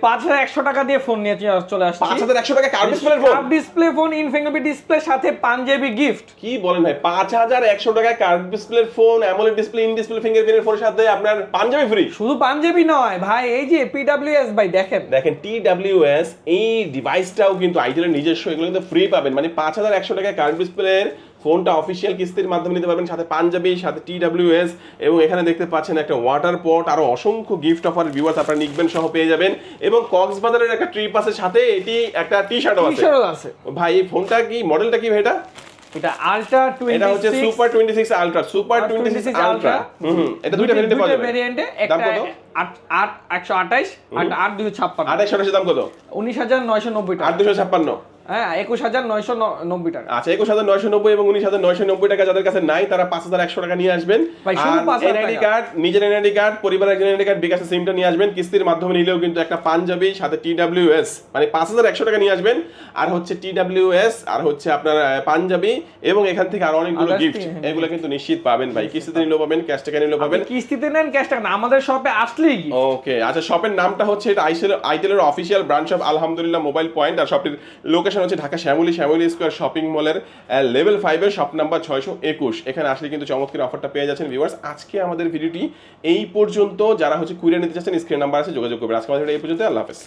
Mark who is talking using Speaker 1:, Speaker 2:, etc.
Speaker 1: 5100 টাকা দিয়ে ফোন নিয়ে চলে আসছি।
Speaker 2: 5100 টাকা curve display phone,
Speaker 1: curve display phone, infinity display সাথে পাঞ্জাবি গিফট।
Speaker 2: কি বলেন ভাই, 5100 টাকা curve display phone, AMOLED display, in display ফিঙ্গারপ্রিন্টের ফোনের সাথে আপনার পাঞ্জাবি ফ্রি।
Speaker 1: শুধু পাঞ্জাবি নয় ভাই, এই যে PWS ভাই দেখেন
Speaker 2: TWS এই ডিভাইসটাও কিন্তু আইটেলের নিজস্ব, এগুলো কিন্তু ফ্রি পাবেন। মানে 5100 টাকা কার্ভ ডিসপ্লের ফোনটা অফিসিয়াল কিস্তির মাধ্যমে নিতে পারবেন, সাথে পাঞ্জাবি, সাথে TWS, এবং এখানে দেখতে পাচ্ছেন একটা ওয়াটার পট, আরো অসংখ্য গিফট অফার ভিউয়ার্স আপনারা নিকবেন সহ পেয়ে যাবেন। এবং কক্সবাজারের একটা ট্রিপ আছে, সাথে এটি একটা টি-শার্টও আছে। ভাই এই ফোনটা কি, মডেলটা কি ভাই?
Speaker 1: এটা আল্ট্রা 26,
Speaker 2: এটা হচ্ছে সুপার 26 আলট্রা, সুপার 26 আলট্রা। এটা দুইটা ভেরিয়েন্টে পাওয়া যাবে।
Speaker 1: ভেরিয়েন্টে
Speaker 2: দাম
Speaker 1: একটা
Speaker 2: কত?
Speaker 1: 128 আর 8256।
Speaker 2: 2800 দাম কত?
Speaker 1: 19990 টাকা।
Speaker 2: 8256।
Speaker 1: হ্যাঁ, 21990 টাকা।
Speaker 2: আচ্ছা, 21990 এবং 19990 টাকা যাদের কাছে নাই, তারা 5100 টাকা নিয়ে আসবেন।
Speaker 1: ভাই শুধু 5000
Speaker 2: এনআইডি কার্ড, নিজের এনআইডি কার্ড, পরিবারের এনআইডি কার্ড, বিকাশ সিমটা নিয়ে আসবেন। কিস্তির মাধ্যমে নিলেও কিন্তু একটা পাঞ্জাবি, সাথে TWS, মানে 5100 টাকা নিয়ে আসবেন। আর হচ্ছে TWS, আর হচ্ছে আপনার পাঞ্জাবি, এবং এখান থেকে আরো অনেকগুলো গিফট, এগুলো কিন্তু নিশ্চিত পাবেন ভাই। কিস্তিতে নিলেও পাবেন, ক্যাশ টাকা নিলেও পাবেন।
Speaker 1: কিস্তিতে নেন, ক্যাশ টাকা না, আমাদের শপে আসলেই কি।
Speaker 2: ওকে, আচ্ছা, শপের নামটা হচ্ছে, এটা আইটেলের অফিসিয়াল ব্রাঞ্চ অফ আলহামদুলিল্লাহ মোবাইল পয়েন্ট। আর শপটির লোকেশন হচ্ছে ঢাকা শ্যামলী স্কয়ার শপিং মলের লেভেল 5 এর শপ নাম্বার 621। এখানে আসলে কিন্তু চমৎকার অফারটা পেয়ে যাচ্ছেন ভিউয়ার্স। আজকে আমাদের ভিডিওটি এই পর্যন্ত। যারা হচ্ছে কুরিয়ার নিতে চাচ্ছেন, স্ক্রিন নাম্বার আছে, যোগাযোগ করবেন। আজকে আমাদের এই পর্যন্ত, আল্লাহ হাফেজ।